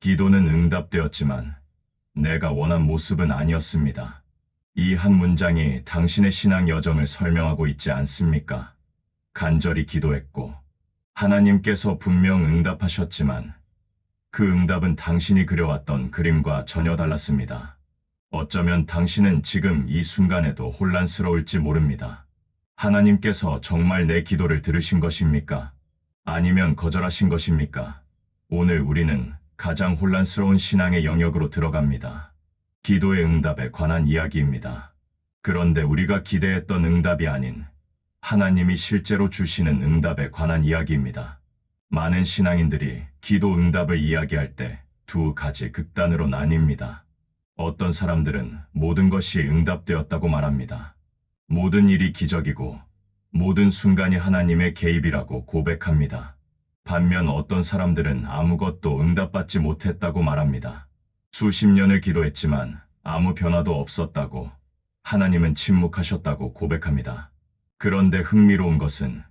기도는 응답되었지만 내가 원한 모습은 아니었습니다. 이 한 문장이 당신의 신앙 여정을 설명하고 있지 않습니까? 간절히 기도했고 하나님께서 분명 응답하셨지만 그 응답은 당신이 그려왔던 그림과 전혀 달랐습니다. 어쩌면 당신은 지금 이 순간에도 혼란스러울지 모릅니다. 하나님께서 정말 내 기도를 들으신 것입니까? 아니면 거절하신 것입니까? 오늘 우리는 가장 혼란스러운 신앙의 영역으로 들어갑니다. 기도의 응답에 관한 이야기입니다. 그런데 우리가 기대했던 응답이 아닌 하나님이 실제로 주시는 응답에 관한 이야기입니다. 많은 신앙인들이 기도 응답을 이야기할 때 두 가지 극단으로 나뉩니다. 어떤 사람들은 모든 것이 응답되었다고 말합니다. 모든 일이 기적이고 모든 순간이 하나님의 개입이라고 고백합니다. 반면 어떤 사람들은 아무것도 응답받지 못했다고 말합니다. 수십 년을 기도했지만 아무 변화도 없었다고, 하나님은 침묵하셨다고 고백합니다. 그런데 흥미로운 것은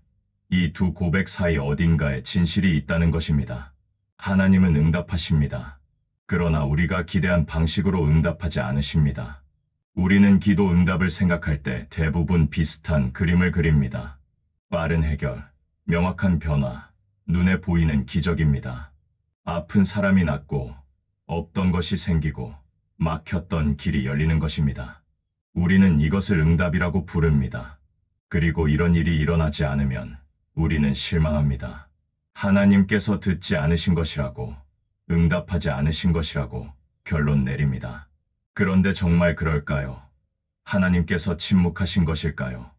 이 두 고백 사이 어딘가에 진실이 있다는 것입니다. 하나님은 응답하십니다. 그러나 우리가 기대한 방식으로 응답하지 않으십니다. 우리는 기도 응답을 생각할 때 대부분 비슷한 그림을 그립니다. 빠른 해결, 명확한 변화, 눈에 보이는 기적입니다. 아픈 사람이 낫고 없던 것이 생기고 막혔던 길이 열리는 것입니다. 우리는 이것을 응답이라고 부릅니다. 그리고 이런 일이 일어나지 않으면 우리는 실망합니다. 하나님께서 듣지 않으신 것이라고, 응답하지 않으신 것이라고 결론 내립니다. 그런데 정말 그럴까요? 하나님께서 침묵하신 것일까요?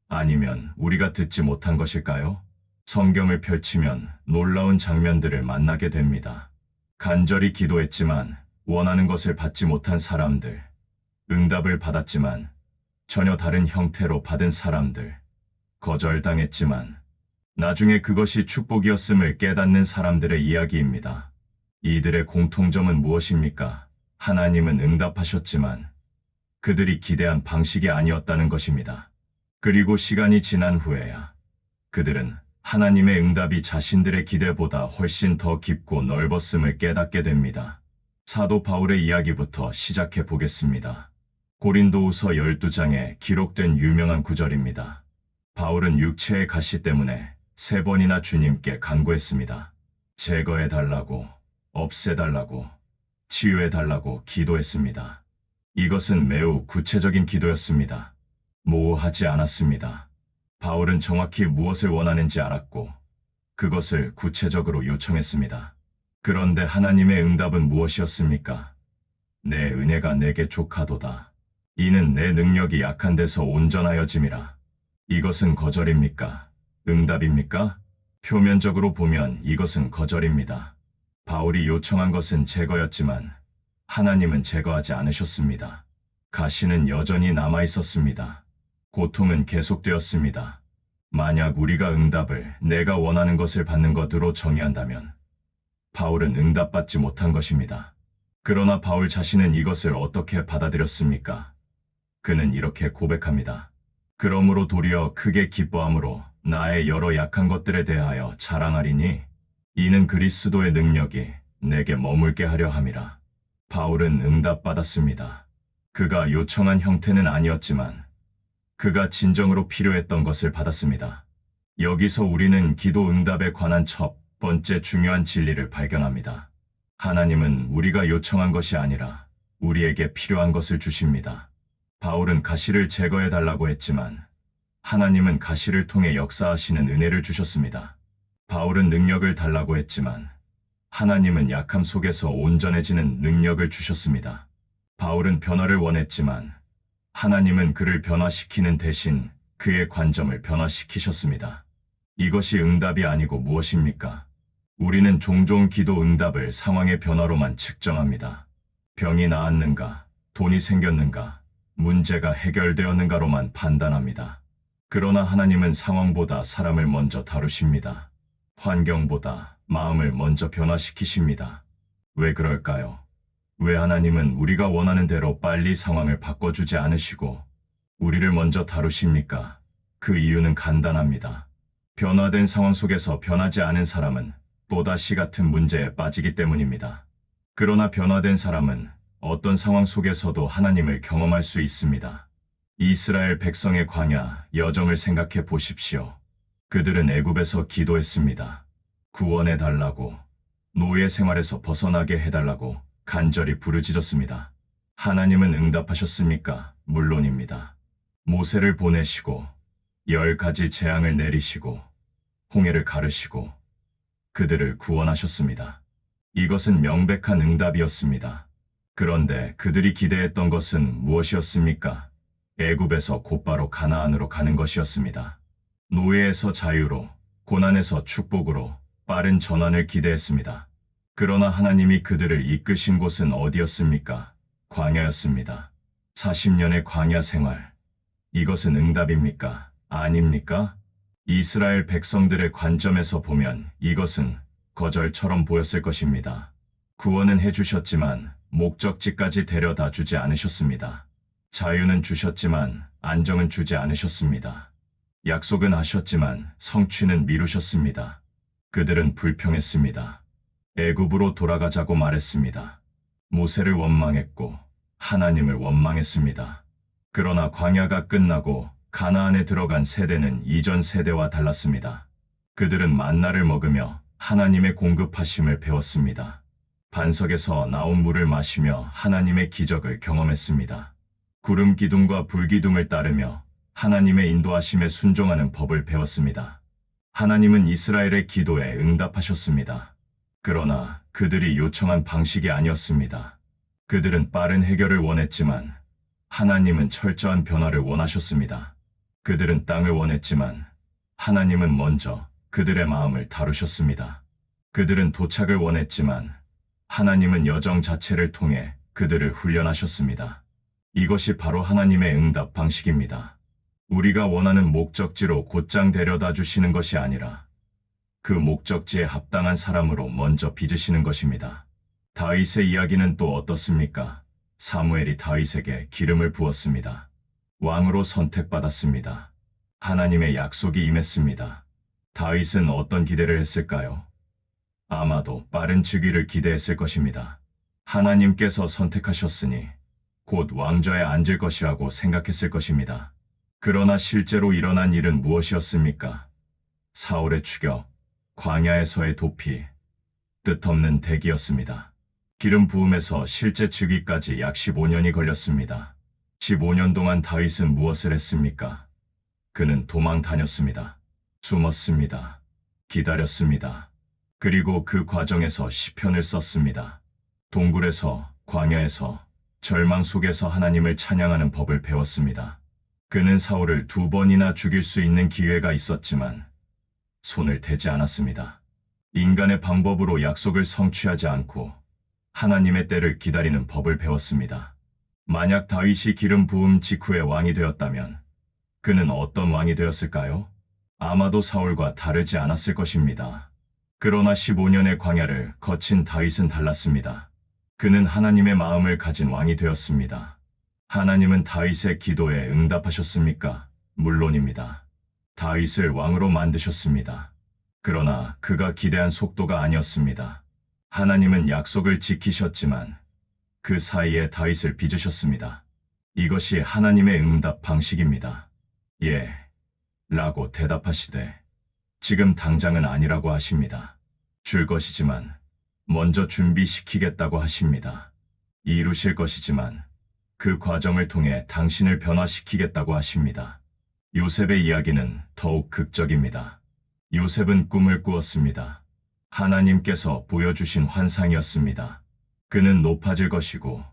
아니면 우리가 듣지 못한 것일까요? 성경을 펼치면 놀라운 장면들을 만나게 됩니다. 간절히 기도했지만 원하는 것을 받지 못한 사람들, 응답을 받았지만 전혀 다른 형태로 받은 사람들, 거절당했지만 나중에 그것이 축복이었음을 깨닫는 사람들의 이야기입니다. 이들의 공통점은 무엇입니까? 하나님은 응답하셨지만 그들이 기대한 방식이 아니었다는 것입니다. 그리고 시간이 지난 후에야 그들은 하나님의 응답이 자신들의 기대보다 훨씬 더 깊고 넓었음을 깨닫게 됩니다. 사도 바울의 이야기부터 시작해 보겠습니다. 고린도후서 12장에 기록된 유명한 구절입니다. 바울은 육체의 가시 때문에 3번이나 주님께 간구했습니다. 제거해달라고, 없애달라고, 치유해달라고 기도했습니다. 이것은 매우 구체적인 기도였습니다. 모호하지 않았습니다. 바울은 정확히 무엇을 원하는지 알았고 그것을 구체적으로 요청했습니다. 그런데 하나님의 응답은 무엇이었습니까? 내 은혜가 내게 족하도다. 이는 내 능력이 약한 데서 온전하여짐이라. 이것은 거절입니까? 응답입니까? 표면적으로 보면 이것은 거절입니다. 바울이 요청한 것은 제거였지만 하나님은 제거하지 않으셨습니다. 가시는 여전히 남아 있었습니다. 고통은 계속되었습니다. 만약 우리가 응답을 내가 원하는 것을 받는 것으로 정의한다면 바울은 응답받지 못한 것입니다. 그러나 바울 자신은 이것을 어떻게 받아들였습니까? 그는 이렇게 고백합니다. 그러므로 도리어 크게 기뻐함으로 나의 여러 약한 것들에 대하여 자랑하리니 이는 그리스도의 능력이 내게 머물게 하려 함이라. 바울은 응답받았습니다. 그가 요청한 형태는 아니었지만 그가 진정으로 필요했던 것을 받았습니다. 여기서 우리는 기도 응답에 관한 첫 번째 중요한 진리를 발견합니다. 하나님은 우리가 요청한 것이 아니라 우리에게 필요한 것을 주십니다. 바울은 가시를 제거해달라고 했지만 하나님은 가시를 통해 역사하시는 은혜를 주셨습니다. 바울은 능력을 달라고 했지만 하나님은 약함 속에서 온전해지는 능력을 주셨습니다. 바울은 변화를 원했지만 하나님은 그를 변화시키는 대신 그의 관점을 변화시키셨습니다. 이것이 응답이 아니고 무엇입니까? 우리는 종종 기도 응답을 상황의 변화로만 측정합니다. 병이 나았는가, 돈이 생겼는가, 문제가 해결되었는가로만 판단합니다. 그러나 하나님은 상황보다 사람을 먼저 다루십니다. 환경보다 마음을 먼저 변화시키십니다. 왜 그럴까요? 왜 하나님은 우리가 원하는 대로 빨리 상황을 바꿔주지 않으시고 우리를 먼저 다루십니까? 그 이유는 간단합니다. 변화된 상황 속에서 변하지 않은 사람은 또다시 같은 문제에 빠지기 때문입니다. 그러나 변화된 사람은 어떤 상황 속에서도 하나님을 경험할 수 있습니다. 이스라엘 백성의 광야 여정을 생각해 보십시오. 그들은 애굽에서 기도했습니다. 구원해 달라고, 노예 생활에서 벗어나게 해달라고 간절히 부르짖었습니다. 하나님은 응답하셨습니까? 물론입니다. 모세를 보내시고 10가지 재앙을 내리시고 홍해를 가르시고 그들을 구원하셨습니다. 이것은 명백한 응답이었습니다. 그런데 그들이 기대했던 것은 무엇이었습니까? 애굽에서 곧바로 가나안으로 가는 것이었습니다. 노예에서 자유로, 고난에서 축복으로 빠른 전환을 기대했습니다. 그러나 하나님이 그들을 이끄신 곳은 어디였습니까? 광야였습니다. 40년의 광야 생활. 이것은 응답입니까? 아닙니까? 이스라엘 백성들의 관점에서 보면 이것은 거절처럼 보였을 것입니다. 구원은 해주셨지만 목적지까지 데려다 주지 않으셨습니다. 자유는 주셨지만 안정은 주지 않으셨습니다. 약속은 하셨지만 성취는 미루셨습니다. 그들은 불평했습니다. 애굽으로 돌아가자고 말했습니다. 모세를 원망했고 하나님을 원망했습니다. 그러나 광야가 끝나고 가나안에 들어간 세대는 이전 세대와 달랐습니다. 그들은 만나를 먹으며 하나님의 공급하심을 배웠습니다. 반석에서 나온 물을 마시며 하나님의 기적을 경험했습니다. 구름 기둥과 불 기둥을 따르며 하나님의 인도하심에 순종하는 법을 배웠습니다. 하나님은 이스라엘의 기도에 응답하셨습니다. 그러나 그들이 요청한 방식이 아니었습니다. 그들은 빠른 해결을 원했지만 하나님은 철저한 변화를 원하셨습니다. 그들은 땅을 원했지만 하나님은 먼저 그들의 마음을 다루셨습니다. 그들은 도착을 원했지만 하나님은 여정 자체를 통해 그들을 훈련하셨습니다. 이것이 바로 하나님의 응답 방식입니다. 우리가 원하는 목적지로 곧장 데려다 주시는 것이 아니라 그 목적지에 합당한 사람으로 먼저 빚으시는 것입니다. 다윗의 이야기는 또 어떻습니까? 사무엘이 다윗에게 기름을 부었습니다. 왕으로 선택받았습니다. 하나님의 약속이 임했습니다. 다윗은 어떤 기대를 했을까요? 아마도 빠른 즉위를 기대했을 것입니다. 하나님께서 선택하셨으니 곧 왕좌에 앉을 것이라고 생각했을 것입니다. 그러나 실제로 일어난 일은 무엇이었습니까? 사울의 추격, 광야에서의 도피, 뜻없는 대기였습니다. 기름 부음에서 실제 즉위까지 약 15년이 걸렸습니다. 15년 동안 다윗은 무엇을 했습니까? 그는 도망 다녔습니다. 숨었습니다. 기다렸습니다. 그리고 그 과정에서 시편을 썼습니다. 동굴에서, 광야에서, 절망 속에서 하나님을 찬양하는 법을 배웠습니다. 그는 사울을 2번이나 죽일 수 있는 기회가 있었지만 손을 대지 않았습니다. 인간의 방법으로 약속을 성취하지 않고 하나님의 때를 기다리는 법을 배웠습니다. 만약 다윗이 기름 부음 직후에 왕이 되었다면 그는 어떤 왕이 되었을까요? 아마도 사울과 다르지 않았을 것입니다. 그러나 15년의 광야를 거친 다윗은 달랐습니다. 그는 하나님의 마음을 가진 왕이 되었습니다. 하나님은 다윗의 기도에 응답하셨습니까? 물론입니다. 다윗을 왕으로 만드셨습니다. 그러나 그가 기대한 속도가 아니었습니다. 하나님은 약속을 지키셨지만 그 사이에 다윗을 빚으셨습니다. 이것이 하나님의 응답 방식입니다. 예, 라고 대답하시되 지금 당장은 아니라고 하십니다. 줄 것이지만 먼저 준비시키겠다고 하십니다. 이루실 것이지만 그 과정을 통해 당신을 변화시키겠다고 하십니다. 요셉의 이야기는 더욱 극적입니다. 요셉은 꿈을 꾸었습니다. 하나님께서 보여주신 환상이었습니다. 그는 높아질 것이고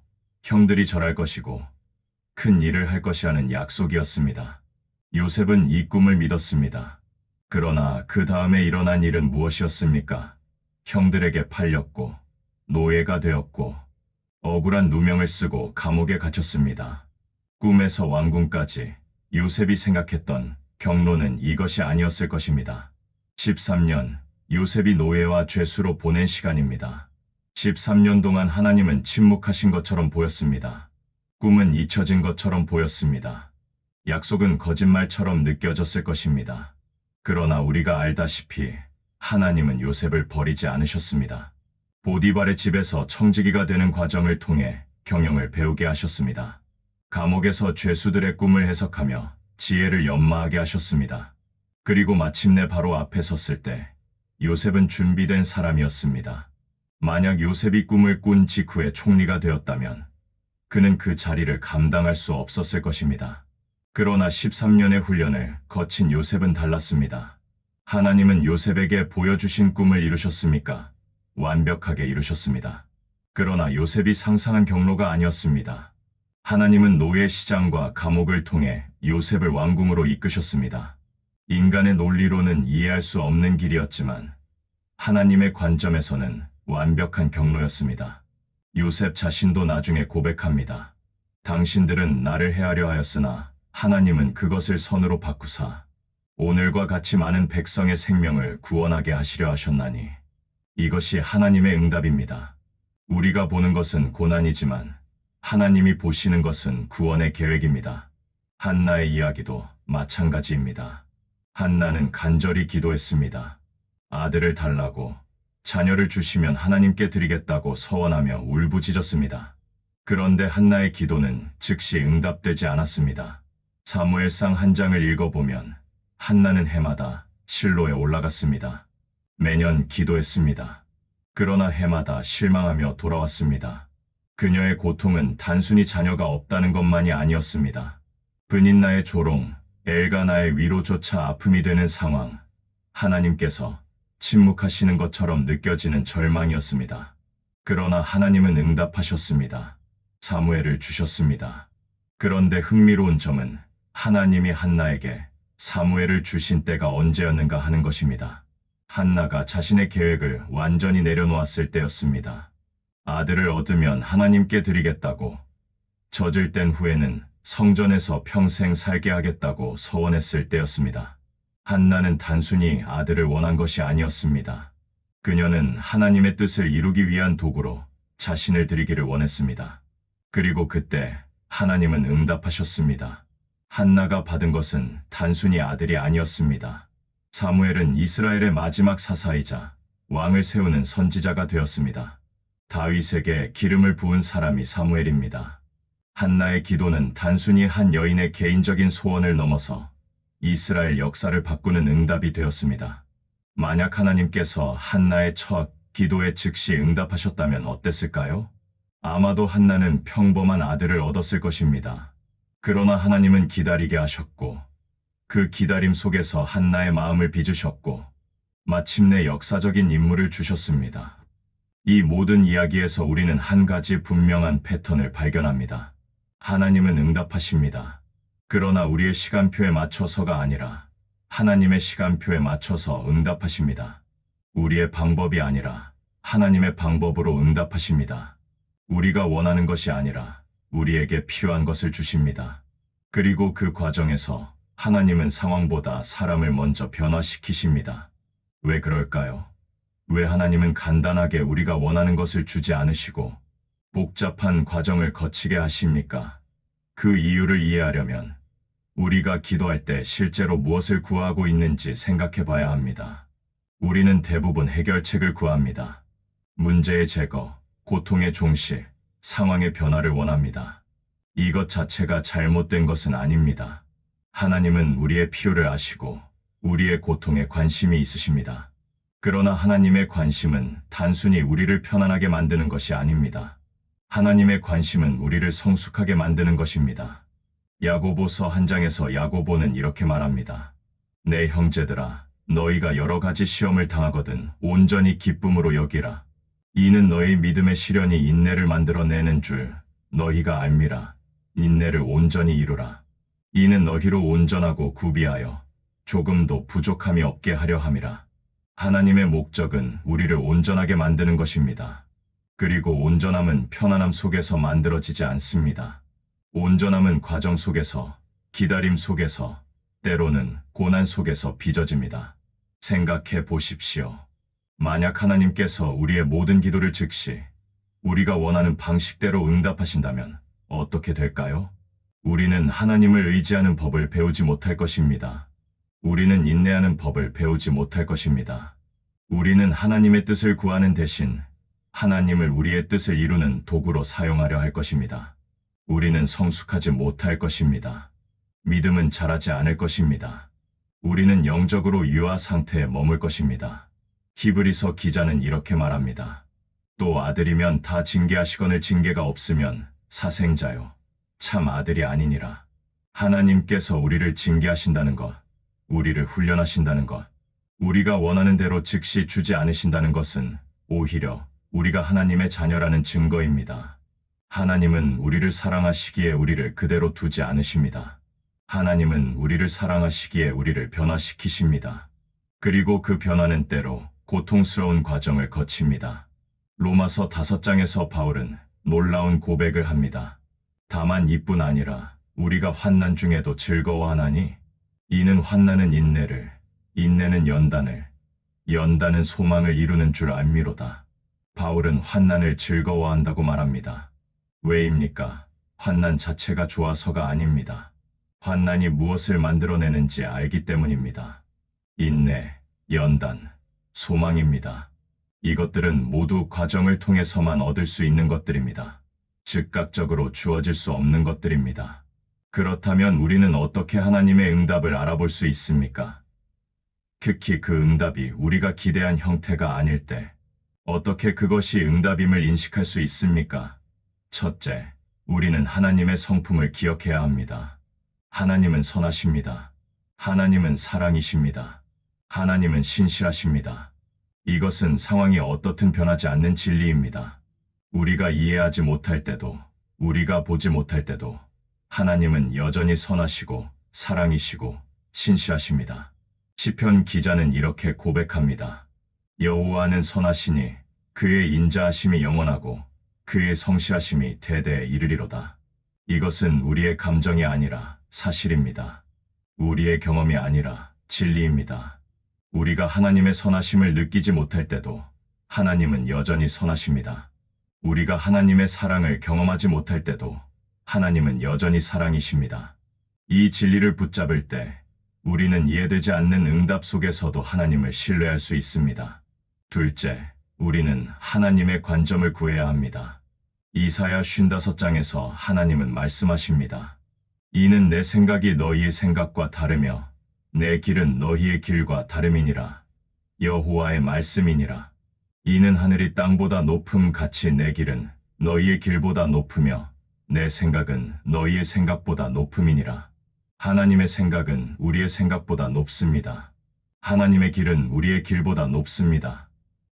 형들이 절할 것이고 큰 일을 할 것이라는 약속이었습니다. 요셉은 이 꿈을 믿었습니다. 그러나 그 다음에 일어난 일은 무엇이었습니까? 형들에게 팔렸고 노예가 되었고 억울한 누명을 쓰고 감옥에 갇혔습니다. 꿈에서 왕궁까지 요셉이 생각했던 경로는 이것이 아니었을 것입니다. 13년, 요셉이 노예와 죄수로 보낸 시간입니다. 13년 동안 하나님은 침묵하신 것처럼 보였습니다. 꿈은 잊혀진 것처럼 보였습니다. 약속은 거짓말처럼 느껴졌을 것입니다. 그러나 우리가 알다시피 하나님은 요셉을 버리지 않으셨습니다. 보디발의 집에서 청지기가 되는 과정을 통해 경영을 배우게 하셨습니다. 감옥에서 죄수들의 꿈을 해석하며 지혜를 연마하게 하셨습니다. 그리고 마침내 바로 앞에 섰을 때 요셉은 준비된 사람이었습니다. 만약 요셉이 꿈을 꾼 직후에 총리가 되었다면 그는 그 자리를 감당할 수 없었을 것입니다. 그러나 13년의 훈련을 거친 요셉은 달랐습니다. 하나님은 요셉에게 보여주신 꿈을 이루셨습니까? 완벽하게 이루셨습니다. 그러나 요셉이 상상한 경로가 아니었습니다. 하나님은 노예 시장과 감옥을 통해 요셉을 왕궁으로 이끄셨습니다. 인간의 논리로는 이해할 수 없는 길이었지만 하나님의 관점에서는 완벽한 경로였습니다. 요셉 자신도 나중에 고백합니다. 당신들은 나를 해하려 하였으나 하나님은 그것을 선으로 바꾸사 오늘과 같이 많은 백성의 생명을 구원하게 하시려 하셨나니 이것이 하나님의 응답입니다. 우리가 보는 것은 고난이지만 하나님이 보시는 것은 구원의 계획입니다. 한나의 이야기도 마찬가지입니다. 한나는 간절히 기도했습니다. 아들을 달라고, 자녀를 주시면 하나님께 드리겠다고 서원하며 울부짖었습니다. 그런데 한나의 기도는 즉시 응답되지 않았습니다. 사무엘상 한 장을 읽어보면 한나는 해마다 실로에 올라갔습니다. 매년 기도했습니다. 그러나 해마다 실망하며 돌아왔습니다. 그녀의 고통은 단순히 자녀가 없다는 것만이 아니었습니다. 브닌나의 조롱, 엘가나의 위로조차 아픔이 되는 상황, 하나님께서 침묵하시는 것처럼 느껴지는 절망이었습니다. 그러나 하나님은 응답하셨습니다. 사무엘을 주셨습니다. 그런데 흥미로운 점은 하나님이 한나에게 사무엘을 주신 때가 언제였는가 하는 것입니다. 한나가 자신의 계획을 완전히 내려놓았을 때였습니다. 아들을 얻으면 하나님께 드리겠다고, 젖을 뗀 후에는 성전에서 평생 살게 하겠다고 서원했을 때였습니다. 한나는 단순히 아들을 원한 것이 아니었습니다. 그녀는 하나님의 뜻을 이루기 위한 도구로 자신을 드리기를 원했습니다. 그리고 그때 하나님은 응답하셨습니다. 한나가 받은 것은 단순히 아들이 아니었습니다. 사무엘은 이스라엘의 마지막 사사이자 왕을 세우는 선지자가 되었습니다. 다윗에게 기름을 부은 사람이 사무엘입니다. 한나의 기도는 단순히 한 여인의 개인적인 소원을 넘어서 이스라엘 역사를 바꾸는 응답이 되었습니다. 만약 하나님께서 한나의 첫 기도에 즉시 응답하셨다면 어땠을까요? 아마도 한나는 평범한 아들을 얻었을 것입니다. 그러나 하나님은 기다리게 하셨고, 그 기다림 속에서 한나의 마음을 빚으셨고, 마침내 역사적인 인물을 주셨습니다. 이 모든 이야기에서 우리는 한 가지 분명한 패턴을 발견합니다. 하나님은 응답하십니다. 그러나 우리의 시간표에 맞춰서가 아니라 하나님의 시간표에 맞춰서 응답하십니다. 우리의 방법이 아니라 하나님의 방법으로 응답하십니다. 우리가 원하는 것이 아니라 우리에게 필요한 것을 주십니다. 그리고 그 과정에서 하나님은 상황보다 사람을 먼저 변화시키십니다. 왜 그럴까요? 왜 하나님은 간단하게 우리가 원하는 것을 주지 않으시고 복잡한 과정을 거치게 하십니까? 그 이유를 이해하려면 우리가 기도할 때 실제로 무엇을 구하고 있는지 생각해 봐야 합니다. 우리는 대부분 해결책을 구합니다. 문제의 제거, 고통의 종식, 상황의 변화를 원합니다. 이것 자체가 잘못된 것은 아닙니다. 하나님은 우리의 필요를 아시고 우리의 고통에 관심이 있으십니다. 그러나 하나님의 관심은 단순히 우리를 편안하게 만드는 것이 아닙니다. 하나님의 관심은 우리를 성숙하게 만드는 것입니다. 야고보서 한 장에서 야고보는 이렇게 말합니다. 내 형제들아, 너희가 여러 가지 시험을 당하거든 온전히 기쁨으로 여기라. 이는 너희 믿음의 시련이 인내를 만들어내는 줄 너희가 알미라. 인내를 온전히 이루라. 이는 너희로 온전하고 구비하여 조금도 부족함이 없게 하려 함이라. 하나님의 목적은 우리를 온전하게 만드는 것입니다. 그리고 온전함은 편안함 속에서 만들어지지 않습니다. 온전함은 과정 속에서, 기다림 속에서, 때로는 고난 속에서 빚어집니다. 생각해 보십시오. 만약 하나님께서 우리의 모든 기도를 즉시 우리가 원하는 방식대로 응답하신다면 어떻게 될까요? 우리는 하나님을 의지하는 법을 배우지 못할 것입니다. 우리는 인내하는 법을 배우지 못할 것입니다. 우리는 하나님의 뜻을 구하는 대신 하나님을 우리의 뜻을 이루는 도구로 사용하려 할 것입니다. 우리는 성숙하지 못할 것입니다. 믿음은 자라지 않을 것입니다. 우리는 영적으로 유아 상태에 머물 것입니다. 히브리서 기자는 이렇게 말합니다. 또 아들이면 다 징계하시거늘 징계가 없으면 사생자요 참 아들이 아니니라. 하나님께서 우리를 징계하신다는 것, 우리를 훈련하신다는 것, 우리가 원하는 대로 즉시 주지 않으신다는 것은 오히려 우리가 하나님의 자녀라는 증거입니다. 하나님은 우리를 사랑하시기에 우리를 그대로 두지 않으십니다. 하나님은 우리를 사랑하시기에 우리를 변화시키십니다. 그리고 그 변화는 때로 고통스러운 과정을 거칩니다. 로마서 5장에서 바울은 놀라운 고백을 합니다. 다만 이뿐 아니라 우리가 환난 중에도 즐거워하나니 이는 환난은 인내를, 인내는 연단을, 연단은 소망을 이루는 줄 알미로다. 바울은 환난을 즐거워한다고 말합니다. 왜입니까? 환난 자체가 좋아서가 아닙니다. 환난이 무엇을 만들어내는지 알기 때문입니다. 인내, 연단, 소망입니다. 이것들은 모두 과정을 통해서만 얻을 수 있는 것들입니다. 즉각적으로 주어질 수 없는 것들입니다. 그렇다면 우리는 어떻게 하나님의 응답을 알아볼 수 있습니까? 특히 그 응답이 우리가 기대한 형태가 아닐 때 어떻게 그것이 응답임을 인식할 수 있습니까? 첫째, 우리는 하나님의 성품을 기억해야 합니다. 하나님은 선하십니다. 하나님은 사랑이십니다. 하나님은 신실하십니다. 이것은 상황이 어떻든 변하지 않는 진리입니다. 우리가 이해하지 못할 때도, 우리가 보지 못할 때도 하나님은 여전히 선하시고 사랑이시고 신실하십니다. 시편 기자는 이렇게 고백합니다. 여호와는 선하시니 그의 인자하심이 영원하고 그의 성실하심이 대대에 이르리로다. 이것은 우리의 감정이 아니라 사실입니다. 우리의 경험이 아니라 진리입니다. 우리가 하나님의 선하심을 느끼지 못할 때도 하나님은 여전히 선하십니다. 우리가 하나님의 사랑을 경험하지 못할 때도 하나님은 여전히 사랑이십니다. 이 진리를 붙잡을 때 우리는 이해되지 않는 응답 속에서도 하나님을 신뢰할 수 있습니다. 둘째, 우리는 하나님의 관점을 구해야 합니다. 이사야 55장에서 하나님은 말씀하십니다. 이는 내 생각이 너희의 생각과 다르며 내 길은 너희의 길과 다름이니라. 여호와의 말씀이니라. 이는 하늘이 땅보다 높음 같이 내 길은 너희의 길보다 높으며 내 생각은 너희의 생각보다 높음이니라. 하나님의 생각은 우리의 생각보다 높습니다. 하나님의 길은 우리의 길보다 높습니다.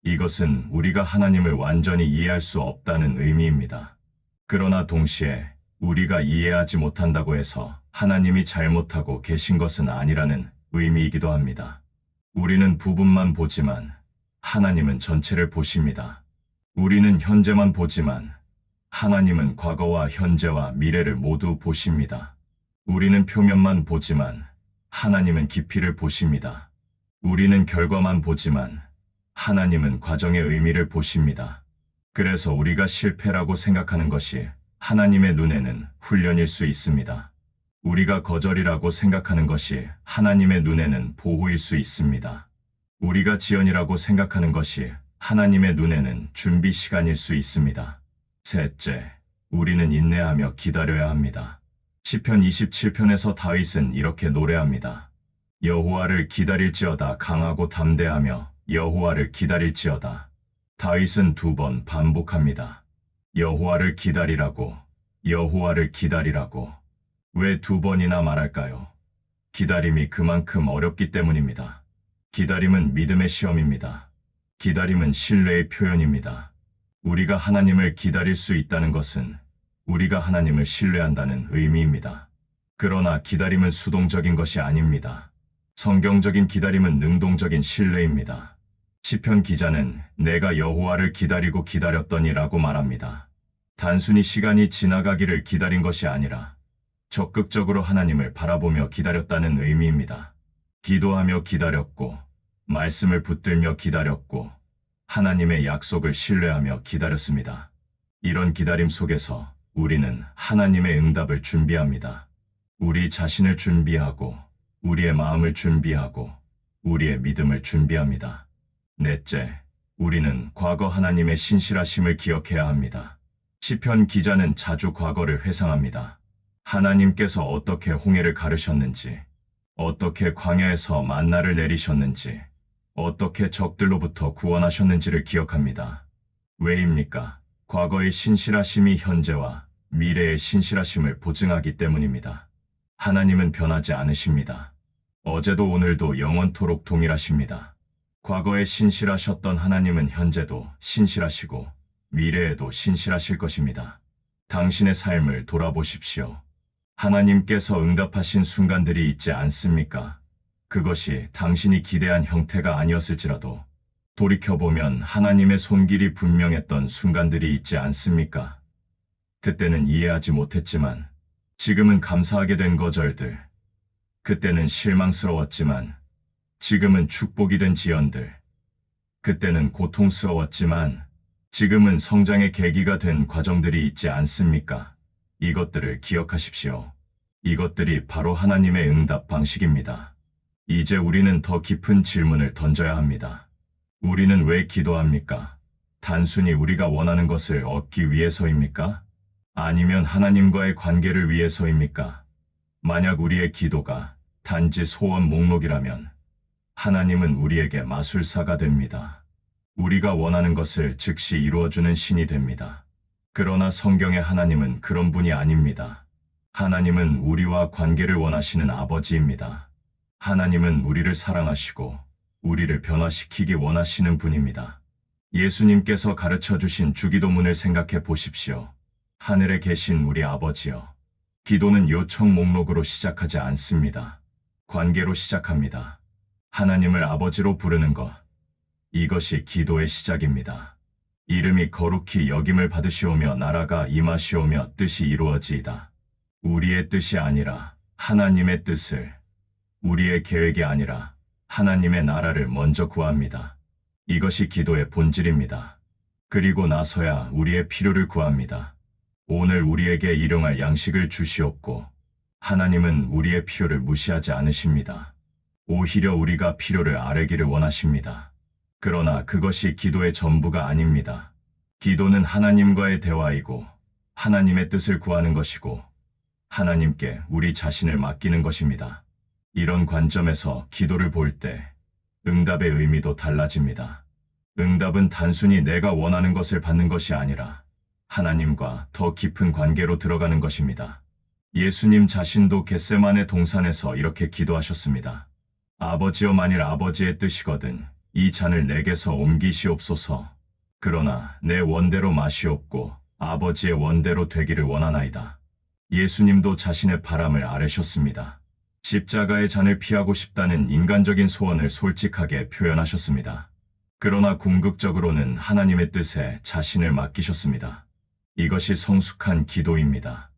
이것은 우리가 하나님을 완전히 이해할 수 없다는 의미입니다. 그러나 동시에 우리가 이해하지 못한다고 해서 하나님이 잘못하고 계신 것은 아니라는 의미이기도 합니다. 우리는 부분만 보지만 하나님은 전체를 보십니다. 우리는 현재만 보지만 하나님은 과거와 현재와 미래를 모두 보십니다. 우리는 표면만 보지만 하나님은 깊이를 보십니다. 우리는 결과만 보지만 하나님은 과정의 의미를 보십니다. 그래서 우리가 실패라고 생각하는 것이 하나님의 눈에는 훈련일 수 있습니다. 우리가 거절이라고 생각하는 것이 하나님의 눈에는 보호일 수 있습니다. 우리가 지연이라고 생각하는 것이 하나님의 눈에는 준비 시간일 수 있습니다. 셋째, 우리는 인내하며 기다려야 합니다. 시편 27편에서 다윗은 이렇게 노래합니다. 여호와를 기다릴지어다 강하고 담대하며 여호와를 기다릴지어다. 다윗은 2번 반복합니다. 여호와를 기다리라고, 여호와를 기다리라고. 왜 2번이나 말할까요? 기다림이 그만큼 어렵기 때문입니다. 기다림은 믿음의 시험입니다. 기다림은 신뢰의 표현입니다. 우리가 하나님을 기다릴 수 있다는 것은 우리가 하나님을 신뢰한다는 의미입니다. 그러나 기다림은 수동적인 것이 아닙니다. 성경적인 기다림은 능동적인 신뢰입니다. 시편 기자는 내가 여호와를 기다리고 기다렸더니라고 말합니다. 단순히 시간이 지나가기를 기다린 것이 아니라 적극적으로 하나님을 바라보며 기다렸다는 의미입니다. 기도하며 기다렸고, 말씀을 붙들며 기다렸고, 하나님의 약속을 신뢰하며 기다렸습니다. 이런 기다림 속에서 우리는 하나님의 응답을 준비합니다. 우리 자신을 준비하고, 우리의 마음을 준비하고, 우리의 믿음을 준비합니다. 넷째, 우리는 과거 하나님의 신실하심을 기억해야 합니다. 시편 기자는 자주 과거를 회상합니다. 하나님께서 어떻게 홍해를 가르셨는지, 어떻게 광야에서 만나를 내리셨는지, 어떻게 적들로부터 구원하셨는지를 기억합니다. 왜입니까? 과거의 신실하심이 현재와 미래의 신실하심을 보증하기 때문입니다. 하나님은 변하지 않으십니다. 어제도 오늘도 영원토록 동일하십니다. 과거에 신실하셨던 하나님은 현재도 신실하시고 미래에도 신실하실 것입니다. 당신의 삶을 돌아보십시오. 하나님께서 응답하신 순간들이 있지 않습니까? 그것이 당신이 기대한 형태가 아니었을지라도 돌이켜보면 하나님의 손길이 분명했던 순간들이 있지 않습니까? 그때는 이해하지 못했지만 지금은 감사하게 된 거절들, 그때는 실망스러웠지만 지금은 축복이 된 지연들, 그때는 고통스러웠지만 지금은 성장의 계기가 된 과정들이 있지 않습니까? 이것들을 기억하십시오. 이것들이 바로 하나님의 응답 방식입니다. 이제 우리는 더 깊은 질문을 던져야 합니다. 우리는 왜 기도합니까? 단순히 우리가 원하는 것을 얻기 위해서입니까? 아니면 하나님과의 관계를 위해서입니까? 만약 우리의 기도가 단지 소원 목록이라면 하나님은 우리에게 마술사가 됩니다. 우리가 원하는 것을 즉시 이루어주는 신이 됩니다. 그러나 성경의 하나님은 그런 분이 아닙니다. 하나님은 우리와 관계를 원하시는 아버지입니다. 하나님은 우리를 사랑하시고 우리를 변화시키기 원하시는 분입니다. 예수님께서 가르쳐 주신 주기도문을 생각해 보십시오. 하늘에 계신 우리 아버지여. 기도는 요청 목록으로 시작하지 않습니다. 관계로 시작합니다. 하나님을 아버지로 부르는 것. 이것이 기도의 시작입니다. 이름이 거룩히 여김을 받으시오며 나라가 임하시오며 뜻이 이루어지이다. 우리의 뜻이 아니라 하나님의 뜻을, 우리의 계획이 아니라 하나님의 나라를 먼저 구합니다. 이것이 기도의 본질입니다. 그리고 나서야 우리의 필요를 구합니다. 오늘 우리에게 일용할 양식을 주시옵고 하나님은 우리의 필요를 무시하지 않으십니다. 오히려 우리가 필요를 아뢰기를 원하십니다. 그러나 그것이 기도의 전부가 아닙니다. 기도는 하나님과의 대화이고 하나님의 뜻을 구하는 것이고 하나님께 우리 자신을 맡기는 것입니다. 이런 관점에서 기도를 볼 때 응답의 의미도 달라집니다. 응답은 단순히 내가 원하는 것을 받는 것이 아니라 하나님과 더 깊은 관계로 들어가는 것입니다. 예수님 자신도 겟세마네 동산에서 이렇게 기도하셨습니다. 아버지여 만일 아버지의 뜻이거든 이 잔을 내게서 옮기시옵소서. 그러나 내 원대로 마시옵고 아버지의 원대로 되기를 원하나이다. 예수님도 자신의 바람을 아뢰셨습니다. 십자가의 잔을 피하고 싶다는 인간적인 소원을 솔직하게 표현하셨습니다. 그러나 궁극적으로는 하나님의 뜻에 자신을 맡기셨습니다. 이것이 성숙한 기도입니다.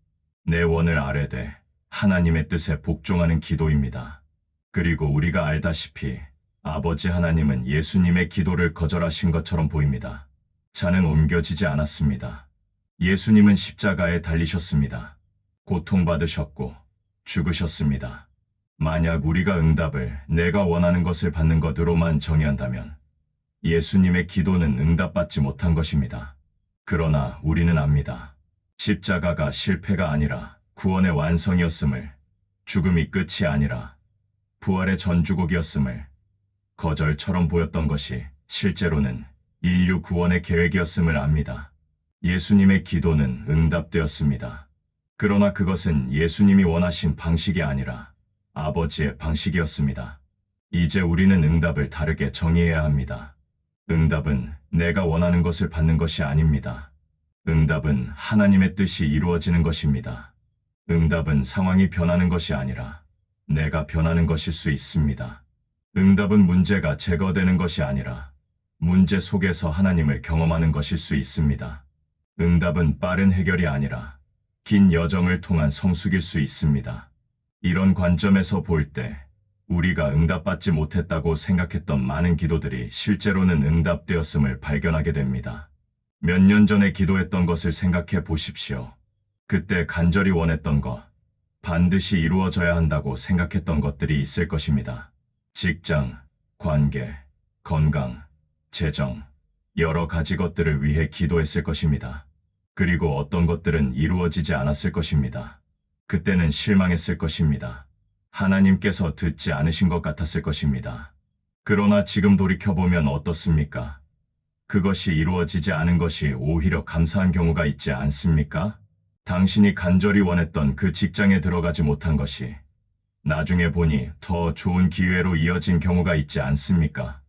내 원을 아뢰되 하나님의 뜻에 복종하는 기도입니다. 그리고 우리가 알다시피 아버지 하나님은 예수님의 기도를 거절하신 것처럼 보입니다. 잔은 옮겨지지 않았습니다. 예수님은 십자가에 달리셨습니다. 고통받으셨고 죽으셨습니다. 만약 우리가 응답을 내가 원하는 것을 받는 것으로만 정의한다면 예수님의 기도는 응답받지 못한 것입니다. 그러나 우리는 압니다. 십자가가 실패가 아니라 구원의 완성이었음을, 죽음이 끝이 아니라 부활의 전주곡이었음을, 거절처럼 보였던 것이 실제로는 인류 구원의 계획이었음을 압니다. 예수님의 기도는 응답되었습니다. 그러나 그것은 예수님이 원하신 방식이 아니라 아버지의 방식이었습니다. 이제 우리는 응답을 다르게 정의해야 합니다. 응답은 내가 원하는 것을 받는 것이 아닙니다. 응답은 하나님의 뜻이 이루어지는 것입니다. 응답은 상황이 변하는 것이 아니라 내가 변하는 것일 수 있습니다. 응답은 문제가 제거되는 것이 아니라 문제 속에서 하나님을 경험하는 것일 수 있습니다. 응답은 빠른 해결이 아니라 긴 여정을 통한 성숙일 수 있습니다. 이런 관점에서 볼 때 우리가 응답받지 못했다고 생각했던 많은 기도들이 실제로는 응답되었음을 발견하게 됩니다. 몇 년 전에 기도했던 것을 생각해 보십시오. 그때 간절히 원했던 것, 반드시 이루어져야 한다고 생각했던 것들이 있을 것입니다. 직장, 관계, 건강, 재정, 여러 가지 것들을 위해 기도했을 것입니다. 그리고 어떤 것들은 이루어지지 않았을 것입니다. 그때는 실망했을 것입니다. 하나님께서 듣지 않으신 것 같았을 것입니다. 그러나 지금 돌이켜보면 어떻습니까? 그것이 이루어지지 않은 것이 오히려 감사한 경우가 있지 않습니까? 당신이 간절히 원했던 그 직장에 들어가지 못한 것이 나중에 보니 더 좋은 기회로 이어진 경우가 있지 않습니까?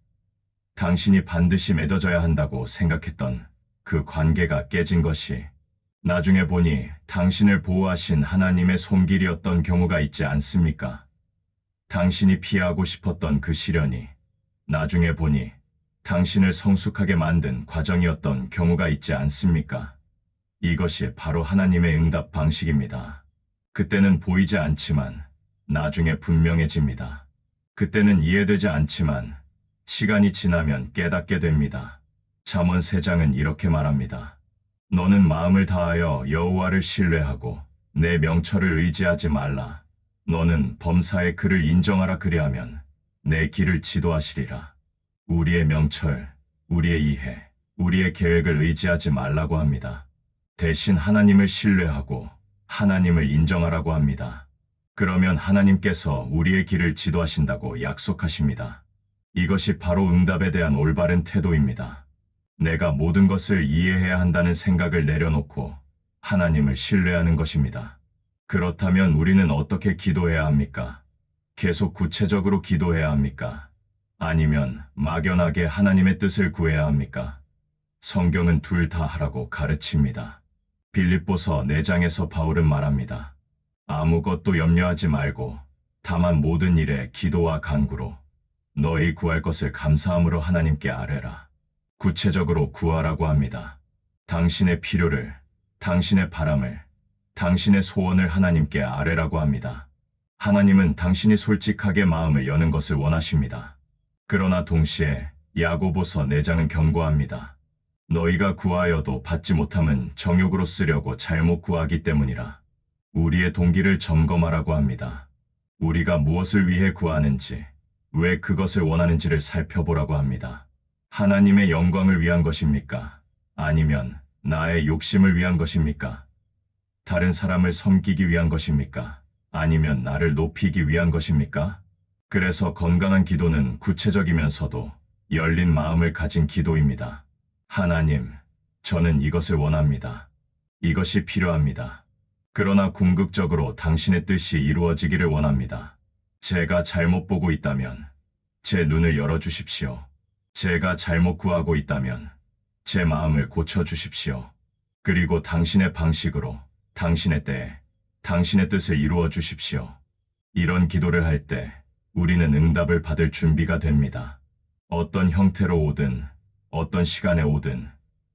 당신이 반드시 맺어져야 한다고 생각했던 그 관계가 깨진 것이 나중에 보니 당신을 보호하신 하나님의 손길이었던 경우가 있지 않습니까? 당신이 피하고 싶었던 그 시련이 나중에 보니 당신을 성숙하게 만든 과정이었던 경우가 있지 않습니까? 이것이 바로 하나님의 응답 방식입니다. 그때는 보이지 않지만 나중에 분명해집니다. 그때는 이해되지 않지만 시간이 지나면 깨닫게 됩니다. 잠언 3장은 이렇게 말합니다. 너는 마음을 다하여 여호와를 신뢰하고 내 명철을 의지하지 말라. 너는 범사의 그를 인정하라. 그리하면 내 길을 지도하시리라. 우리의 명철, 우리의 이해, 우리의 계획을 의지하지 말라고 합니다. 대신 하나님을 신뢰하고 하나님을 인정하라고 합니다. 그러면 하나님께서 우리의 길을 지도하신다고 약속하십니다. 이것이 바로 응답에 대한 올바른 태도입니다. 내가 모든 것을 이해해야 한다는 생각을 내려놓고 하나님을 신뢰하는 것입니다. 그렇다면 우리는 어떻게 기도해야 합니까? 계속 구체적으로 기도해야 합니까? 아니면 막연하게 하나님의 뜻을 구해야 합니까? 성경은 둘 다 하라고 가르칩니다. 빌립보서 4장에서 바울은 말합니다. 아무것도 염려하지 말고 다만 모든 일에 기도와 간구로 너희 구할 것을 감사함으로 하나님께 아뢰라. 구체적으로 구하라고 합니다. 당신의 필요를, 당신의 바람을, 당신의 소원을 하나님께 아뢰라고 합니다. 하나님은 당신이 솔직하게 마음을 여는 것을 원하십니다. 그러나 동시에 야고보서 4장은 경고합니다. 너희가 구하여도 받지 못함은 정욕으로 쓰려고 잘못 구하기 때문이라. 우리의 동기를 점검하라고 합니다. 우리가 무엇을 위해 구하는지, 왜 그것을 원하는지를 살펴보라고 합니다. 하나님의 영광을 위한 것입니까? 아니면 나의 욕심을 위한 것입니까? 다른 사람을 섬기기 위한 것입니까? 아니면 나를 높이기 위한 것입니까? 그래서 건강한 기도는 구체적이면서도 열린 마음을 가진 기도입니다. 하나님, 저는 이것을 원합니다. 이것이 필요합니다. 그러나 궁극적으로 당신의 뜻이 이루어지기를 원합니다. 제가 잘못 보고 있다면 제 눈을 열어주십시오. 제가 잘못 구하고 있다면 제 마음을 고쳐주십시오. 그리고 당신의 방식으로, 당신의 때에, 당신의 뜻을 이루어 주십시오. 이런 기도를 할 때 우리는 응답을 받을 준비가 됩니다. 어떤 형태로 오든, 어떤 시간에 오든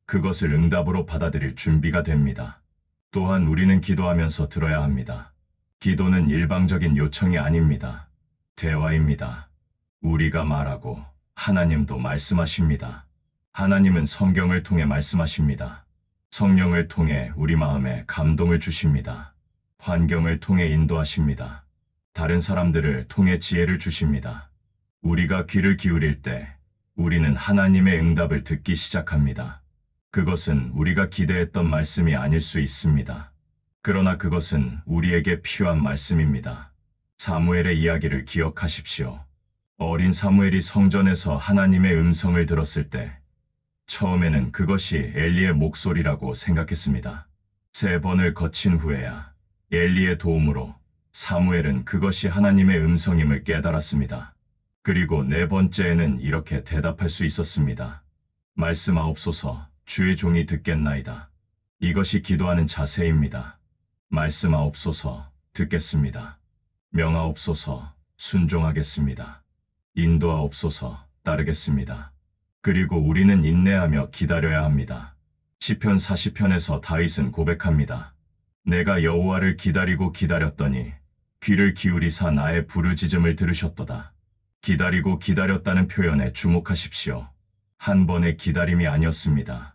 그것을 응답으로 받아들일 준비가 됩니다. 또한 우리는 기도하면서 들어야 합니다. 기도는 일방적인 요청이 아닙니다. 대화입니다. 우리가 말하고 하나님도 말씀하십니다. 하나님은 성경을 통해 말씀하십니다. 성령을 통해 우리 마음에 감동을 주십니다. 환경을 통해 인도하십니다. 다른 사람들을 통해 지혜를 주십니다. 우리가 귀를 기울일 때 우리는 하나님의 응답을 듣기 시작합니다. 그것은 우리가 기대했던 말씀이 아닐 수 있습니다. 그러나 그것은 우리에게 필요한 말씀입니다. 사무엘의 이야기를 기억하십시오. 어린 사무엘이 성전에서 하나님의 음성을 들었을 때 처음에는 그것이 엘리의 목소리라고 생각했습니다. 3번을 거친 후에야 엘리의 도움으로 사무엘은 그것이 하나님의 음성임을 깨달았습니다. 그리고 4번째에는 이렇게 대답할 수 있었습니다. 말씀하옵소서, 주의 종이 듣겠나이다. 이것이 기도하는 자세입니다. 말씀하옵소서, 듣겠습니다. 명하옵소서, 순종하겠습니다. 인도하옵소서, 따르겠습니다. 그리고 우리는 인내하며 기다려야 합니다. 시편 40편에서 다윗은 고백합니다. 내가 여호와를 기다리고 기다렸더니 귀를 기울이사 나의 부르짖음을 들으셨도다. 기다리고 기다렸다는 표현에 주목하십시오. 한 번의 기다림이 아니었습니다.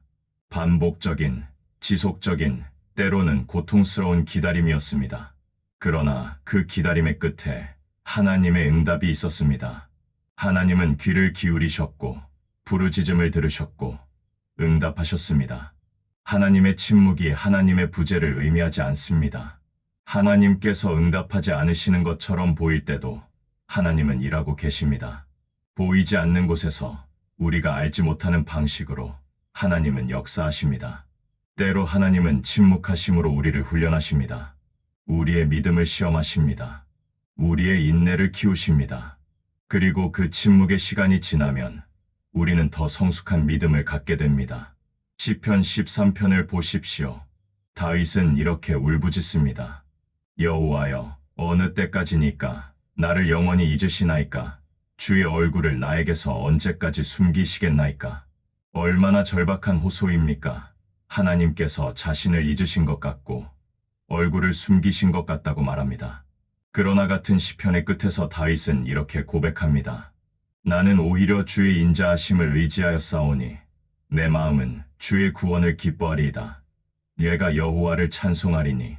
반복적인, 지속적인, 때로는 고통스러운 기다림이었습니다. 그러나 그 기다림의 끝에 하나님의 응답이 있었습니다. 하나님은 귀를 기울이셨고 부르짖음을 들으셨고 응답하셨습니다. 하나님의 침묵이 하나님의 부재를 의미하지 않습니다. 하나님께서 응답하지 않으시는 것처럼 보일 때도 하나님은 일하고 계십니다. 보이지 않는 곳에서 우리가 알지 못하는 방식으로 하나님은 역사하십니다. 때로 하나님은 침묵하심으로 우리를 훈련하십니다. 우리의 믿음을 시험하십니다. 우리의 인내를 키우십니다. 그리고 그 침묵의 시간이 지나면 우리는 더 성숙한 믿음을 갖게 됩니다. 시편 13편을 보십시오. 다윗은 이렇게 울부짖습니다. 여호와여, 어느 때까지니까 나를 영원히 잊으시나이까? 주의 얼굴을 나에게서 언제까지 숨기시겠나이까? 얼마나 절박한 호소입니까? 하나님께서 자신을 잊으신 것 같고 얼굴을 숨기신 것 같다고 말합니다. 그러나 같은 시편의 끝에서 다윗은 이렇게 고백합니다. 나는 오히려 주의 인자하심을 의지하여 싸우니 내 마음은 주의 구원을 기뻐하리이다. 내가 여호와를 찬송하리니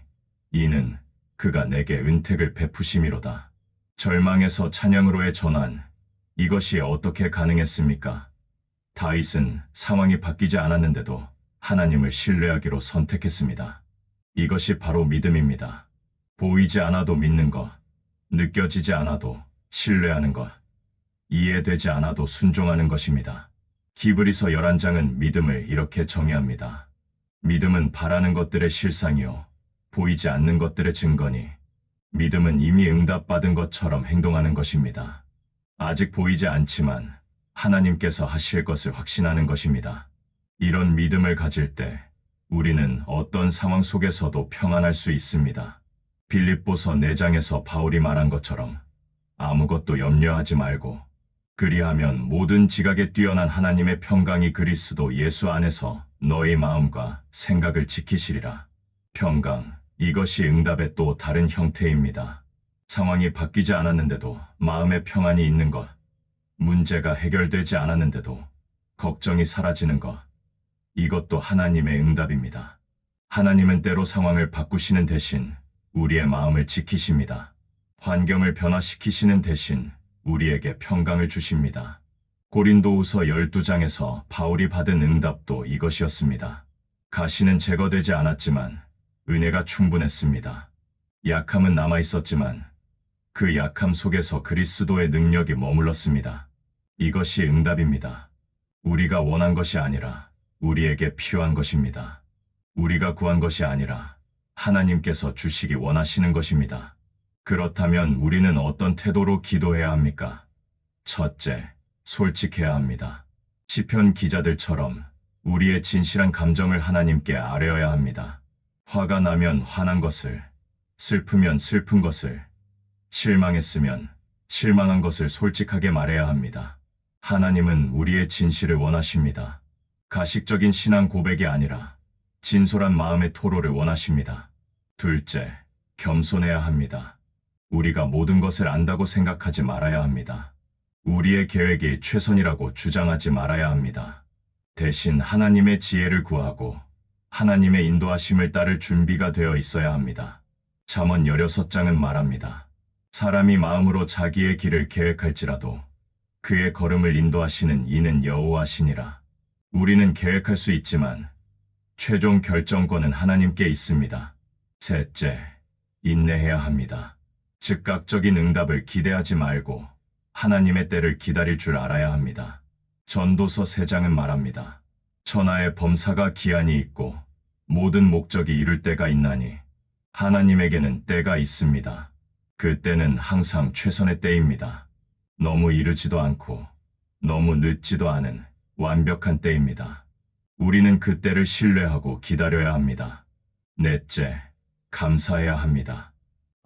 이는 그가 내게 은택을 베푸심이로다. 절망에서 찬양으로의 전환, 이것이 어떻게 가능했습니까? 다윗은 상황이 바뀌지 않았는데도 하나님을 신뢰하기로 선택했습니다. 이것이 바로 믿음입니다. 보이지 않아도 믿는 것, 느껴지지 않아도 신뢰하는 것, 이해되지 않아도 순종하는 것입니다. 히브리서 11장은 믿음을 이렇게 정의합니다. 믿음은 바라는 것들의 실상이요 보이지 않는 것들의 증거니 믿음은 이미 응답받은 것처럼 행동하는 것입니다. 아직 보이지 않지만 하나님께서 하실 것을 확신하는 것입니다. 이런 믿음을 가질 때 우리는 어떤 상황 속에서도 평안할 수 있습니다. 빌립보서 4장에서 바울이 말한 것처럼 아무것도 염려하지 말고 그리하면 모든 지각에 뛰어난 하나님의 평강이 그리스도 예수 안에서 너의 마음과 생각을 지키시리라. 평강, 이것이 응답의 또 다른 형태입니다. 상황이 바뀌지 않았는데도 마음의 평안이 있는 것, 문제가 해결되지 않았는데도 걱정이 사라지는 것, 이것도 하나님의 응답입니다. 하나님은 때로 상황을 바꾸시는 대신 우리의 마음을 지키십니다. 환경을 변화시키시는 대신 우리에게 평강을 주십니다. 고린도후서 12장에서 바울이 받은 응답도 이것이었습니다. 가시는 제거되지 않았지만 은혜가 충분했습니다. 약함은 남아있었지만 그 약함 속에서 그리스도의 능력이 머물렀습니다. 이것이 응답입니다. 우리가 원한 것이 아니라 우리에게 필요한 것입니다. 우리가 구한 것이 아니라 하나님께서 주시기 원하시는 것입니다. 그렇다면 우리는 어떤 태도로 기도해야 합니까? 첫째, 솔직해야 합니다. 시편 기자들처럼 우리의 진실한 감정을 하나님께 아뢰어야 합니다. 화가 나면 화난 것을, 슬프면 슬픈 것을, 실망했으면 실망한 것을 솔직하게 말해야 합니다. 하나님은 우리의 진실을 원하십니다. 가식적인 신앙 고백이 아니라 진솔한 마음의 토로를 원하십니다. 둘째, 겸손해야 합니다. 우리가 모든 것을 안다고 생각하지 말아야 합니다. 우리의 계획이 최선이라고 주장하지 말아야 합니다. 대신 하나님의 지혜를 구하고 하나님의 인도하심을 따를 준비가 되어 있어야 합니다. 잠언 16장은 말합니다. 사람이 마음으로 자기의 길을 계획할지라도 그의 걸음을 인도하시는 이는 여호와시니라. 우리는 계획할 수 있지만 최종 결정권은 하나님께 있습니다. 셋째, 인내해야 합니다. 즉각적인 응답을 기대하지 말고 하나님의 때를 기다릴 줄 알아야 합니다. 전도서 3장은 말합니다. 천하의 범사가 기한이 있고 모든 목적이 이룰 때가 있나니 하나님에게는 때가 있습니다. 그 때는 항상 최선의 때입니다. 너무 이르지도 않고 너무 늦지도 않은 완벽한 때입니다. 우리는 그 때를 신뢰하고 기다려야 합니다. 넷째, 감사해야 합니다.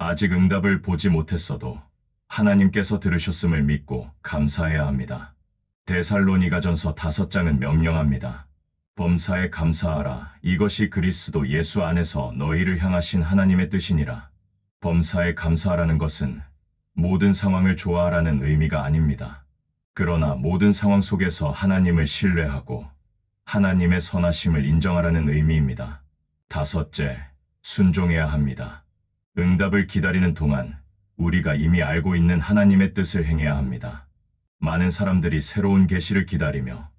아직 응답을 보지 못했어도 하나님께서 들으셨음을 믿고 감사해야 합니다. 데살로니가전서 5장은 명령합니다. 범사에 감사하라. 이것이 그리스도 예수 안에서 너희를 향하신 하나님의 뜻이니라. 범사에 감사하라는 것은 모든 상황을 좋아하라는 의미가 아닙니다. 그러나 모든 상황 속에서 하나님을 신뢰하고 하나님의 선하심을 인정하라는 의미입니다. 다섯째, 순종해야 합니다. 응답을 기다리는 동안 우리가 이미 알고 있는 하나님의 뜻을 행해야 합니다. 많은 사람들이 새로운 계시를 기다리며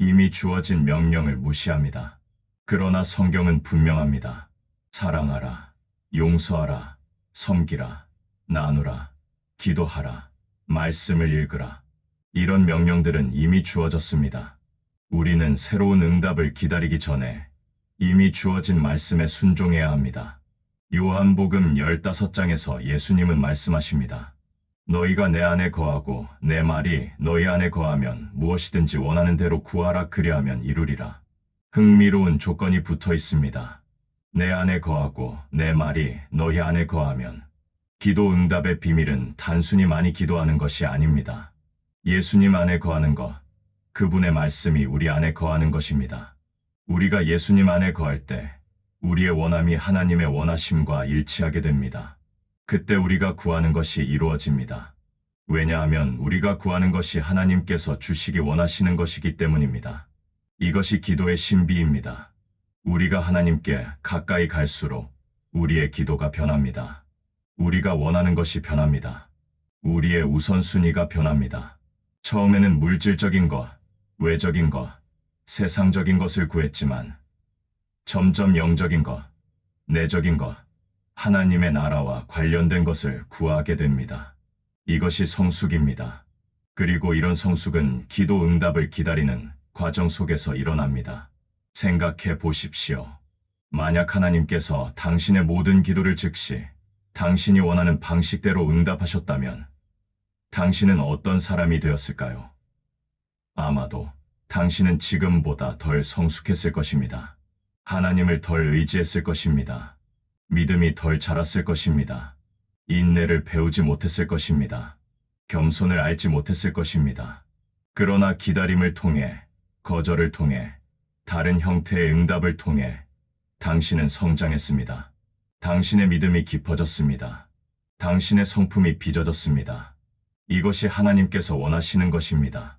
이미 주어진 명령을 무시합니다. 그러나 성경은 분명합니다. 사랑하라, 용서하라, 섬기라, 나누라, 기도하라, 말씀을 읽으라. 이런 명령들은 이미 주어졌습니다. 우리는 새로운 응답을 기다리기 전에 이미 주어진 말씀에 순종해야 합니다. 요한복음 15장에서 예수님은 말씀하십니다. 너희가 내 안에 거하고 내 말이 너희 안에 거하면 무엇이든지 원하는 대로 구하라 그리하면 이루리라. 흥미로운 조건이 붙어 있습니다. 내 안에 거하고 내 말이 너희 안에 거하면. 기도 응답의 비밀은 단순히 많이 기도하는 것이 아닙니다. 예수님 안에 거하는 것, 그분의 말씀이 우리 안에 거하는 것입니다. 우리가 예수님 안에 거할 때 우리의 원함이 하나님의 원하심과 일치하게 됩니다. 그때 우리가 구하는 것이 이루어집니다. 왜냐하면 우리가 구하는 것이 하나님께서 주시기 원하시는 것이기 때문입니다. 이것이 기도의 신비입니다. 우리가 하나님께 가까이 갈수록 우리의 기도가 변합니다. 우리가 원하는 것이 변합니다. 우리의 우선순위가 변합니다. 처음에는 물질적인 것, 외적인 것, 세상적인 것을 구했지만 점점 영적인 것, 내적인 것, 하나님의 나라와 관련된 것을 구하게 됩니다. 이것이 성숙입니다. 그리고 이런 성숙은 기도 응답을 기다리는 과정 속에서 일어납니다. 생각해 보십시오. 만약 하나님께서 당신의 모든 기도를 즉시 당신이 원하는 방식대로 응답하셨다면 당신은 어떤 사람이 되었을까요? 아마도 당신은 지금보다 덜 성숙했을 것입니다. 하나님을 덜 의지했을 것입니다. 믿음이 덜 자랐을 것입니다. 인내를 배우지 못했을 것입니다. 겸손을 알지 못했을 것입니다. 그러나 기다림을 통해, 거절을 통해, 다른 형태의 응답을 통해 당신은 성장했습니다. 당신의 믿음이 깊어졌습니다. 당신의 성품이 빚어졌습니다. 이것이 하나님께서 원하시는 것입니다.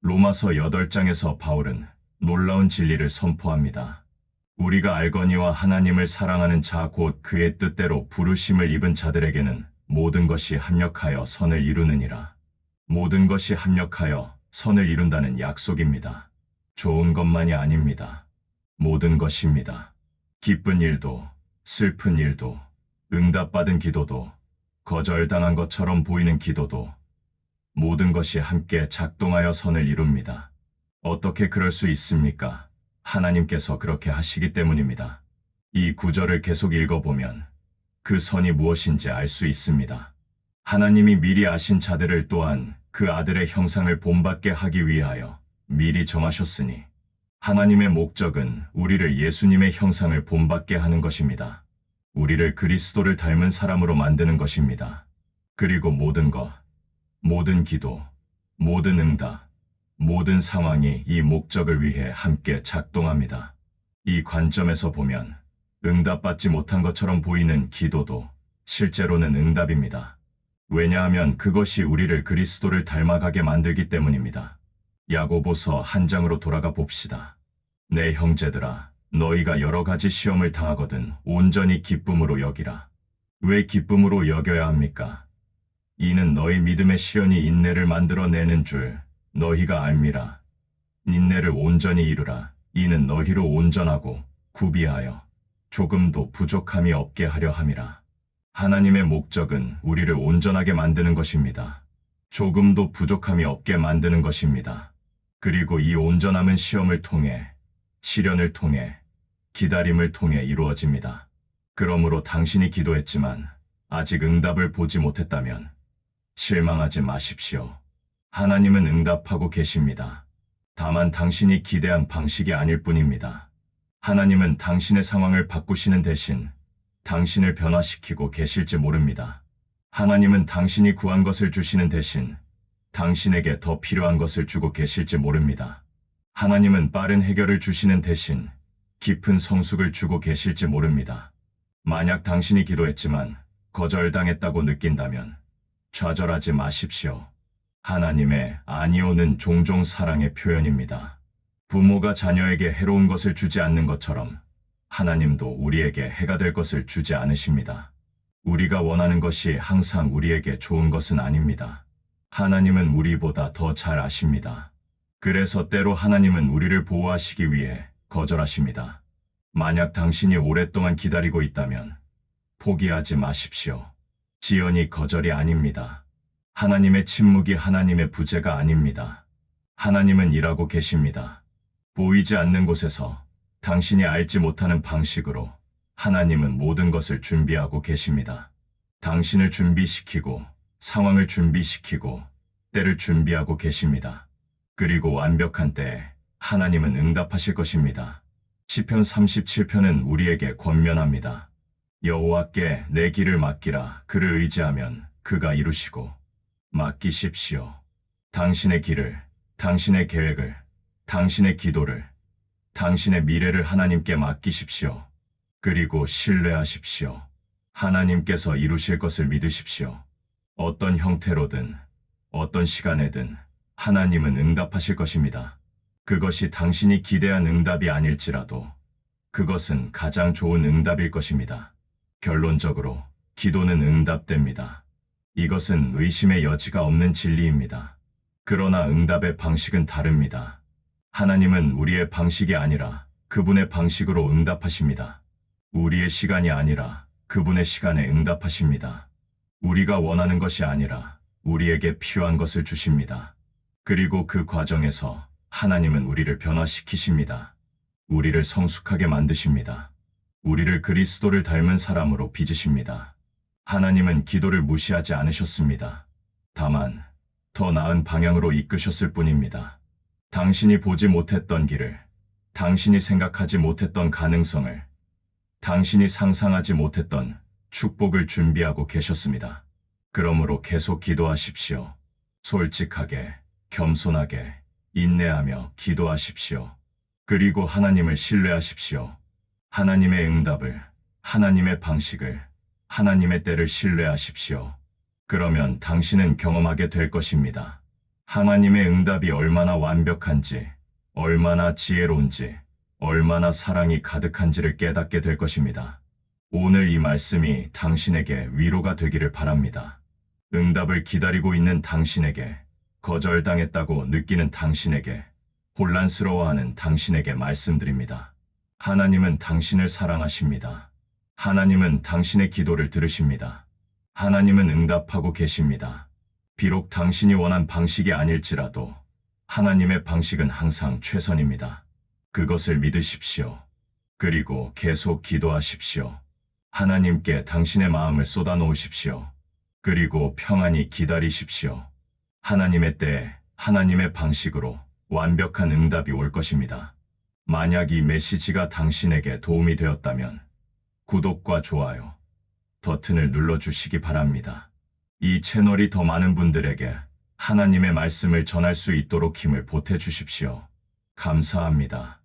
로마서 8장에서 바울은 놀라운 진리를 선포합니다. 우리가 알거니와 하나님을 사랑하는 자 곧 그의 뜻대로 부르심을 입은 자들에게는 모든 것이 합력하여 선을 이루느니라. 모든 것이 합력하여 선을 이룬다는 약속입니다. 좋은 것만이 아닙니다. 모든 것입니다. 기쁜 일도, 슬픈 일도, 응답받은 기도도, 거절당한 것처럼 보이는 기도도, 모든 것이 함께 작동하여 선을 이룹니다. 어떻게 그럴 수 있습니까? 하나님께서 그렇게 하시기 때문입니다. 이 구절을 계속 읽어보면 그 선이 무엇인지 알 수 있습니다. 하나님이 미리 아신 자들을 또한 그 아들의 형상을 본받게 하기 위하여 미리 정하셨으니 하나님의 목적은 우리를 예수님의 형상을 본받게 하는 것입니다. 우리를 그리스도를 닮은 사람으로 만드는 것입니다. 그리고 모든 것, 모든 기도, 모든 응답, 모든 상황이 이 목적을 위해 함께 작동합니다. 이 관점에서 보면 응답받지 못한 것처럼 보이는 기도도 실제로는 응답입니다. 왜냐하면 그것이 우리를 그리스도를 닮아가게 만들기 때문입니다. 야고보서 1장으로 돌아가 봅시다. 내 형제들아, 너희가 여러 가지 시험을 당하거든 온전히 기쁨으로 여기라. 왜 기쁨으로 여겨야 합니까? 이는 너희 믿음의 시련이 인내를 만들어내는 줄 너희가 알미라. 인내를 온전히 이루라. 이는 너희로 온전하고 구비하여 조금도 부족함이 없게 하려 함이라. 하나님의 목적은 우리를 온전하게 만드는 것입니다. 조금도 부족함이 없게 만드는 것입니다. 그리고 이 온전함은 시험을 통해, 시련을 통해, 기다림을 통해 이루어집니다. 그러므로 당신이 기도했지만 아직 응답을 보지 못했다면 실망하지 마십시오. 하나님은 응답하고 계십니다. 다만 당신이 기대한 방식이 아닐 뿐입니다. 하나님은 당신의 상황을 바꾸시는 대신 당신을 변화시키고 계실지 모릅니다. 하나님은 당신이 구한 것을 주시는 대신 당신에게 더 필요한 것을 주고 계실지 모릅니다. 하나님은 빠른 해결을 주시는 대신 깊은 성숙을 주고 계실지 모릅니다. 만약 당신이 기도했지만 거절당했다고 느낀다면 좌절하지 마십시오. 하나님의 아니오는 종종 사랑의 표현입니다. 부모가 자녀에게 해로운 것을 주지 않는 것처럼 하나님도 우리에게 해가 될 것을 주지 않으십니다. 우리가 원하는 것이 항상 우리에게 좋은 것은 아닙니다. 하나님은 우리보다 더 잘 아십니다. 그래서 때로 하나님은 우리를 보호하시기 위해 거절하십니다. 만약 당신이 오랫동안 기다리고 있다면 포기하지 마십시오. 지연이 거절이 아닙니다. 하나님의 침묵이 하나님의 부재가 아닙니다. 하나님은 일하고 계십니다. 보이지 않는 곳에서 당신이 알지 못하는 방식으로 하나님은 모든 것을 준비하고 계십니다. 당신을 준비시키고 상황을 준비시키고 때를 준비하고 계십니다. 그리고 완벽한 때에 하나님은 응답하실 것입니다. 시편 37편은 우리에게 권면합니다. 여호와께 내 길을 맡기라. 그를 의지하면 그가 이루시고. 맡기십시오. 당신의 길을, 당신의 계획을, 당신의 기도를, 당신의 미래를 하나님께 맡기십시오. 그리고 신뢰하십시오. 하나님께서 이루실 것을 믿으십시오. 어떤 형태로든, 어떤 시간에든 하나님은 응답하실 것입니다. 그것이 당신이 기대한 응답이 아닐지라도 그것은 가장 좋은 응답일 것입니다. 결론적으로 기도는 응답됩니다. 이것은 의심의 여지가 없는 진리입니다. 그러나 응답의 방식은 다릅니다. 하나님은 우리의 방식이 아니라 그분의 방식으로 응답하십니다. 우리의 시간이 아니라 그분의 시간에 응답하십니다. 우리가 원하는 것이 아니라 우리에게 필요한 것을 주십니다. 그리고 그 과정에서 하나님은 우리를 변화시키십니다. 우리를 성숙하게 만드십니다. 우리를 그리스도를 닮은 사람으로 빚으십니다. 하나님은 기도를 무시하지 않으셨습니다. 다만 더 나은 방향으로 이끄셨을 뿐입니다. 당신이 보지 못했던 길을, 당신이 생각하지 못했던 가능성을, 당신이 상상하지 못했던 축복을 준비하고 계셨습니다. 그러므로 계속 기도하십시오. 솔직하게, 겸손하게, 인내하며 기도하십시오. 그리고 하나님을 신뢰하십시오. 하나님의 응답을, 하나님의 방식을, 하나님의 때를 신뢰하십시오. 그러면 당신은 경험하게 될 것입니다. 하나님의 응답이 얼마나 완벽한지, 얼마나 지혜로운지, 얼마나 사랑이 가득한지를 깨닫게 될 것입니다. 오늘 이 말씀이 당신에게 위로가 되기를 바랍니다. 응답을 기다리고 있는 당신에게, 거절당했다고 느끼는 당신에게, 혼란스러워하는 당신에게 말씀드립니다. 하나님은 당신을 사랑하십니다. 하나님은 당신의 기도를 들으십니다. 하나님은 응답하고 계십니다. 비록 당신이 원한 방식이 아닐지라도 하나님의 방식은 항상 최선입니다. 그것을 믿으십시오. 그리고 계속 기도하십시오. 하나님께 당신의 마음을 쏟아놓으십시오. 그리고 평안히 기다리십시오. 하나님의 때에 하나님의 방식으로 완벽한 응답이 올 것입니다. 만약 이 메시지가 당신에게 도움이 되었다면 구독과 좋아요 버튼을 눌러주시기 바랍니다. 이 채널이 더 많은 분들에게 하나님의 말씀을 전할 수 있도록 힘을 보태주십시오. 감사합니다.